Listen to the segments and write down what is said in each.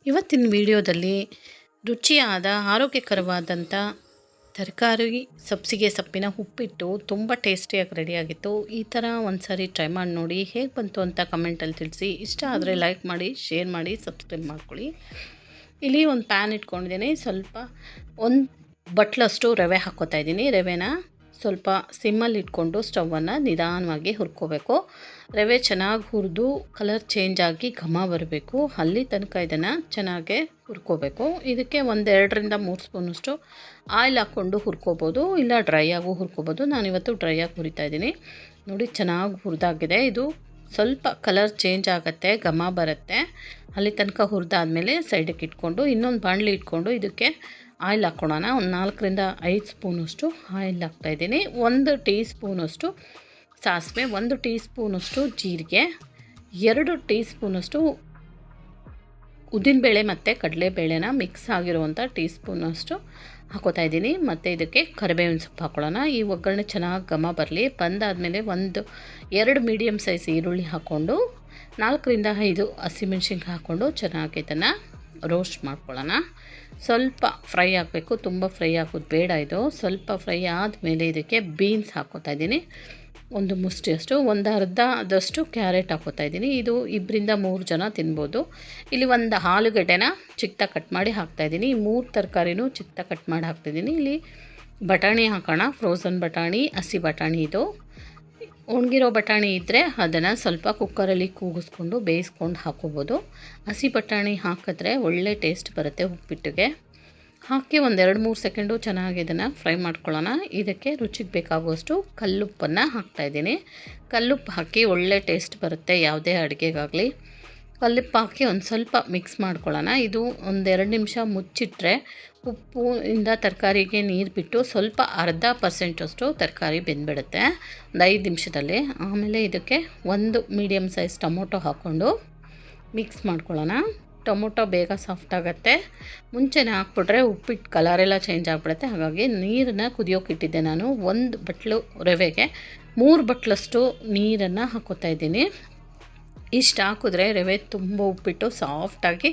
ಇವತ್ತಿನ ವಿಡಿಯೋದಲ್ಲಿ ರುಚಿಯಾದ ಆರೋಗ್ಯಕರವಾದಂಥ ತರಕಾರಿ ಸಬ್ಸಿಗೆ ಸೊಪ್ಪಿನ ಉಪ್ಪಿಟ್ಟು ತುಂಬ ಟೇಸ್ಟಿಯಾಗಿ ರೆಡಿಯಾಗಿತ್ತು. ಈ ಥರ ಒಂದು ಸಾರಿ ಟ್ರೈ ಮಾಡಿ ನೋಡಿ, ಹೇಗೆ ಬಂತು ಅಂತ ಕಮೆಂಟಲ್ಲಿ ತಿಳಿಸಿ. ಇಷ್ಟ ಆದರೆ ಲೈಕ್ ಮಾಡಿ, ಶೇರ್ ಮಾಡಿ, ಸಬ್ಸ್ಕ್ರೈಬ್ ಮಾಡ್ಕೊಳ್ಳಿ. ಇಲ್ಲಿ ಒಂದು ಪ್ಯಾನ್ ಇಟ್ಕೊಂಡಿದ್ದೀನಿ. ಸ್ವಲ್ಪ ಒಂದು ಬಟ್ಲಷ್ಟು ರವೆ ಹಾಕ್ಕೋತಾ ಇದ್ದೀನಿ. ರವೆನ ಸ್ವಲ್ಪ ಸಿಮ್ಮಲ್ಲಿ ಇಟ್ಕೊಂಡು ಸ್ಟವನ್ನು ನಿಧಾನವಾಗಿ ಹುರ್ಕೋಬೇಕು. ರವೆ ಚೆನ್ನಾಗಿ ಹುರಿದು ಕಲರ್ ಚೇಂಜ್ ಆಗಿ ಘಮ ಬರಬೇಕು, ಅಲ್ಲಿ ತನಕ ಇದನ್ನು ಚೆನ್ನಾಗೆ ಹುರ್ಕೋಬೇಕು. ಇದಕ್ಕೆ 2-3 ಸ್ಪೂನಷ್ಟು ಆಯಿಲ್ ಹಾಕ್ಕೊಂಡು ಹುರ್ಕೋಬೋದು, ಇಲ್ಲ ಡ್ರೈ ಆಗು ಹುರ್ಕೋಬೋದು. ನಾನಿವತ್ತು ಡ್ರೈ ಆಗಿ ಹುರಿತಾ ಇದ್ದೀನಿ. ನೋಡಿ, ಚೆನ್ನಾಗಿ ಹುರಿದಾಗಿದೆ. ಇದು ಸ್ವಲ್ಪ ಕಲರ್ ಚೇಂಜ್ ಆಗುತ್ತೆ, ಘಮ ಬರುತ್ತೆ. ಅಲ್ಲಿ ತನಕ ಹುರಿದಾದ್ಮೇಲೆ ಸೈಡಿಗೆ ಇಟ್ಕೊಂಡು ಇನ್ನೊಂದು ಬಾಣಲಿ ಇಟ್ಕೊಂಡು ಇದಕ್ಕೆ ಆಯಿಲ್ ಹಾಕ್ಕೊಳ್ಳೋಣ. ಒಂದು 4-5 ಸ್ಪೂನಷ್ಟು ಆಯಿಲ್ ಹಾಕ್ತಾಯಿದ್ದೀನಿ. 1 ಟೀ ಸ್ಪೂನಷ್ಟು ಸಾಸಿವೆ, 1 ಟೀ ಸ್ಪೂನಷ್ಟು ಜೀರಿಗೆ, 2 ಟೀ ಸ್ಪೂನಷ್ಟು ಉದ್ದಿನಬೇಳೆ ಮತ್ತು ಕಡಲೆಬೇಳೆನ ಮಿಕ್ಸ್ ಆಗಿರುವಂಥ ಟೀ ಸ್ಪೂನಷ್ಟು ಹಾಕೋತಾ ಇದ್ದೀನಿ. ಮತ್ತು ಇದಕ್ಕೆ ಕರಿಬೇವಿನ ಸೊಪ್ಪು ಹಾಕ್ಕೊಳ್ಳೋಣ. ಈ ಒಗ್ಗರಣೆ ಚೆನ್ನಾಗಿ ಘಮ ಬರಲಿ. ಬಂದಾದಮೇಲೆ 2 ಮೀಡಿಯಮ್ ಸೈಜ್ ಈರುಳ್ಳಿ ಹಾಕ್ಕೊಂಡು 4-5 ಹಸಿಮೆಣ್ಸಿನ್ಕಾಯಿ ಹಾಕ್ಕೊಂಡು ಚೆನ್ನಾಗಿ ಇದನ್ನು ರೋಸ್ಟ್ ಮಾಡ್ಕೊಳ್ಳೋಣ. ಸ್ವಲ್ಪ ಫ್ರೈ ಆಗಬೇಕು, ತುಂಬ ಫ್ರೈ ಆಗೋದು ಬೇಡ. ಇದು ಸ್ವಲ್ಪ ಫ್ರೈ ಆದಮೇಲೆ ಇದಕ್ಕೆ ಬೀನ್ಸ್ ಹಾಕ್ಕೋತಾ ಇದ್ದೀನಿ. 1 ಮುಷ್ಟಿಯಷ್ಟು, 1 ಅರ್ಧದಷ್ಟು ಕ್ಯಾರೆಟ್ ಹಾಕ್ಕೋತಾ ಇದ್ದೀನಿ. ಇದು 2-3 ಜನ ತಿನ್ಬೋದು. ಇಲ್ಲಿ 1 ಆಲೂಗಡ್ಡೆನ ಚಿಕ್ಕದಾಗಿ ಕಟ್ ಮಾಡಿ ಹಾಕ್ತಾಯಿದ್ದೀನಿ. 3 ತರಕಾರಿನೂ ಚಿಕ್ಕದಾಗಿ ಕಟ್ ಮಾಡಿ ಹಾಕ್ತಾಯಿದ್ದೀನಿ. ಇಲ್ಲಿ ಬಟಾಣಿ ಹಾಕೋಣ. ಫ್ರೋಝನ್ ಬಟಾಣಿ, ಹಸಿ ಬಟಾಣಿ. ಇದು ಒಣಗಿರೋ ಬಟಾಣಿ ಇದ್ದರೆ ಅದನ್ನು ಸ್ವಲ್ಪ ಕುಕ್ಕರಲ್ಲಿ ಕೂಗಿಸ್ಕೊಂಡು ಬೇಯಿಸ್ಕೊಂಡು ಹಾಕ್ಕೋಬೋದು. ಹಸಿ ಬಟಾಣಿ ಹಾಕಿದ್ರೆ ಒಳ್ಳೆ ಟೇಸ್ಟ್ ಬರುತ್ತೆ ಉಪ್ಪಿಟ್ಟಿಗೆ. ಹಾಕಿ 1-2-3 ಸೆಕೆಂಡು ಚೆನ್ನಾಗಿ ಇದನ್ನು ಫ್ರೈ ಮಾಡ್ಕೊಳ್ಳೋಣ. ಇದಕ್ಕೆ ರುಚಿಗೆ ಬೇಕಾಗುವಷ್ಟು ಕಲ್ಲುಪ್ಪನ್ನು ಹಾಕ್ತಾಯಿದ್ದೀನಿ. ಕಲ್ಲುಪ್ಪು ಹಾಕಿ ಒಳ್ಳೆ ಟೇಸ್ಟ್ ಬರುತ್ತೆ ಯಾವುದೇ ಅಡುಗೆಗಾಗಲಿ. ಕಲ್ಲುಪ್ಪು ಹಾಕಿ ಒಂದು ಸ್ವಲ್ಪ ಮಿಕ್ಸ್ ಮಾಡ್ಕೊಳ್ಳೋಣ. ಇದು 1-2 ನಿಮಿಷ ಮುಚ್ಚಿಟ್ರೆ ಉಪ್ಪು ಇಂದ ತರಕಾರಿಗೆ ನೀರು ಬಿಟ್ಟು ಸ್ವಲ್ಪ 0.5% ತರಕಾರಿ ಬೆಂದ್ಬಿಡುತ್ತೆ 5 ನಿಮಿಷದಲ್ಲಿ. ಆಮೇಲೆ ಇದಕ್ಕೆ 1 ಮೀಡಿಯಮ್ ಸೈಜ್ ಟೊಮೊಟೊ ಹಾಕ್ಕೊಂಡು ಮಿಕ್ಸ್ ಮಾಡ್ಕೊಳ್ಳೋಣ. ಟೊಮೊಟೊ ಬೇಗ ಸಾಫ್ಟ್ ಆಗುತ್ತೆ. ಮುಂಚೆನೇ ಹಾಕ್ಬಿಟ್ರೆ ಉಪ್ಪಿಟ್ಟು ಕಲರೆಲ್ಲ ಚೇಂಜ್ ಆಗಿಬಿಡುತ್ತೆ. ಹಾಗಾಗಿ ನೀರನ್ನು ಕುದಿಯೋಕೆ ಇಟ್ಟಿದ್ದೆ ನಾನು. 1 ಬಟ್ಲು ರವೆಗೆ 3 ಬಟ್ಲಷ್ಟು ನೀರನ್ನು ಹಾಕ್ಕೋತಾ ಇದ್ದೀನಿ. ಇಷ್ಟು ಹಾಕಿದ್ರೆ ರವೆ ತುಂಬ ಉಪ್ಪಿಟ್ಟು ಸಾಫ್ಟಾಗಿ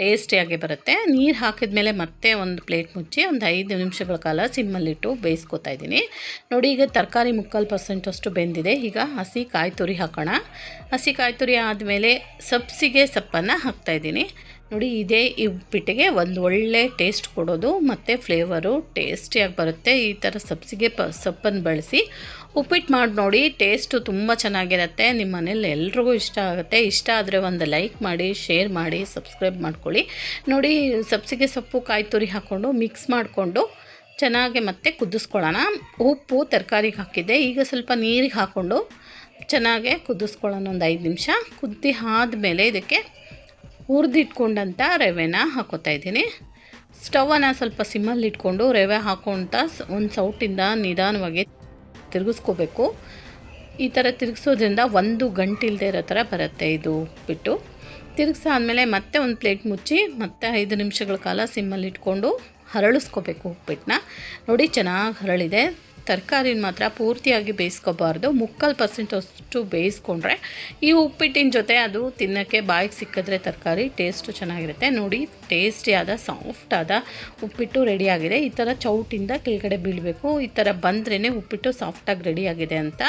ಟೇಸ್ಟಿಯಾಗಿ ಬರುತ್ತೆ. ನೀರು ಹಾಕಿದ ಮೇಲೆ ಮತ್ತೆ ಒಂದು ಪ್ಲೇಟ್ ಮುಚ್ಚಿ 5 ನಿಮಿಷಗಳ ಕಾಲ ಸಿಮ್ಮಲ್ಲಿಟ್ಟು ಬೇಯಿಸ್ಕೊತಾ ಇದ್ದೀನಿ. ನೋಡಿ, ಈಗ ತರಕಾರಿ 3/4% ಅಷ್ಟು ಬೆಂದಿದೆ. ಈಗ ಹಸಿ ಕಾಯಿ ತುರಿ ಹಾಕೋಣ. ಹಸಿ ಕಾಯಿ ತುರಿ ಆದಮೇಲೆ ಸಬ್ಸಿಗೆ ಸೊಪ್ಪನ್ನು ಹಾಕ್ತಾಯಿದ್ದೀನಿ. ನೋಡಿ, ಇದೇ ಈ ಉಪ್ಪಿಟ್ಟಿಗೆ ಒಂದು ಒಳ್ಳೆ ಟೇಸ್ಟ್ ಕೊಡೋದು ಮತ್ತು ಫ್ಲೇವರು ಟೇಸ್ಟಿಯಾಗಿ ಬರುತ್ತೆ. ಈ ಥರ ಸಬ್ಸಿಗೆ ಸೊಪ್ಪನ್ನು ಬಳಸಿ ಉಪ್ಪಿಟ್ಟು ಮಾಡಿ ನೋಡಿ, ಟೇಸ್ಟು ತುಂಬ ಚೆನ್ನಾಗಿರುತ್ತೆ. ನಿಮ್ಮ ಮನೇಲಿ ಎಲ್ರಿಗೂ ಇಷ್ಟ ಆಗುತ್ತೆ. ಇಷ್ಟ ಆದರೆ ಒಂದು ಲೈಕ್ ಮಾಡಿ, ಶೇರ್ ಮಾಡಿ, ಸಬ್ಸ್ಕ್ರೈಬ್ ಮಾಡ್ಕೊಳ್ಳಿ. ನೋಡಿ, ಸಬ್ಸಿಗೆ ಸೊಪ್ಪು ಕಾಯಿ ತುರಿ ಹಾಕ್ಕೊಂಡು ಮಿಕ್ಸ್ ಮಾಡಿಕೊಂಡು ಚೆನ್ನಾಗಿ ಮತ್ತೆ ಕುದಿಸ್ಕೊಳ್ಳೋಣ. ಉಪ್ಪು ತರಕಾರಿಗೆ ಹಾಕಿದ್ದೆ. ಈಗ ಸ್ವಲ್ಪ ನೀರಿಗೆ ಹಾಕ್ಕೊಂಡು ಚೆನ್ನಾಗೆ ಕುದಿಸ್ಕೊಳ್ಳೋಣ. 5 ನಿಮಿಷ ಕುದ್ದಿ ಆದಮೇಲೆ ಇದಕ್ಕೆ ಹುರಿದಿಟ್ಕೊಂಡಂಥ ರವೆನ ಹಾಕ್ಕೋತಾ ಇದ್ದೀನಿ. ಸ್ಟವನ್ನು ಸ್ವಲ್ಪ ಸಿಮ್ಮಲ್ಲಿ ಇಟ್ಕೊಂಡು ರವೆ ಹಾಕ್ಕೊಂತ ಒಂದು ಸೌಟಿಂದ ನಿಧಾನವಾಗಿ ತಿರುಗಿಸ್ಕೋಬೇಕು. ಈ ಥರ ತಿರುಗಿಸೋದ್ರಿಂದ 1 ಗಂಟೆ ಇಲ್ಲದೆ ಇರೋ ಥರ ಬರುತ್ತೆ ಇದು ಉಪ್ಪಿಟ್ಟು. ತಿರುಗಿಸಾದ್ಮೇಲೆ ಮತ್ತೆ ಒಂದು ಪ್ಲೇಟ್ ಮುಚ್ಚಿ ಮತ್ತೆ 5 ನಿಮಿಷಗಳ ಕಾಲ ಸಿಮ್ಮಲ್ಲಿ ಇಟ್ಕೊಂಡು ಹರಳಿಸ್ಕೋಬೇಕು ಉಪ್ಪಿಟ್ಟನ್ನ. ನೋಡಿ, ಚೆನ್ನಾಗಿ ಹರಳಿದೆ. ತರಕಾರಿನ ಮಾತ್ರ ಪೂರ್ತಿಯಾಗಿ ಬೇಯಿಸ್ಕೋಬಾರ್ದು, 3/4% ಅಷ್ಟು ಬೇಯಿಸ್ಕೊಂಡ್ರೆ ಈ ಉಪ್ಪಿಟ್ಟಿನ ಜೊತೆ ಅದು ತಿನ್ನೋಕ್ಕೆ ಬಾಯಿಗೆ ಸಿಕ್ಕಿದ್ರೆ ತರಕಾರಿ ಟೇಸ್ಟು ಚೆನ್ನಾಗಿರುತ್ತೆ. ನೋಡಿ, ಟೇಸ್ಟಿಯಾದ ಸಾಫ್ಟಾದ ಉಪ್ಪಿಟ್ಟು ರೆಡಿಯಾಗಿದೆ. ಈ ಥರ ಚೌಟಿಂದ ಕೆಳಗಡೆ ಬೀಳಬೇಕು. ಈ ಥರ ಬಂದ್ರೇ ಉಪ್ಪಿಟ್ಟು ಸಾಫ್ಟಾಗಿ ರೆಡಿಯಾಗಿದೆ ಅಂತ.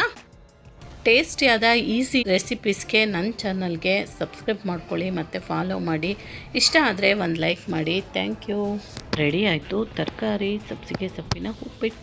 ಟೇಸ್ಟಿಯಾದ ಈಸಿ ರೆಸಿಪೀಸ್ಗೆ ನನ್ನ ಚಾನಲ್ಗೆ ಸಬ್ಸ್ಕ್ರೈಬ್ ಮಾಡ್ಕೊಳ್ಳಿ ಮತ್ತು ಫಾಲೋ ಮಾಡಿ. ಇಷ್ಟ ಆದರೆ ಒಂದು ಲೈಕ್ ಮಾಡಿ. Thank you. ರೆಡಿ ಆಯಿತು ತರಕಾರಿ ಸಬ್ಸಿಗೆ ಸೊಪ್ಪಿನ ಉಪ್ಪಿಟ್ಟು.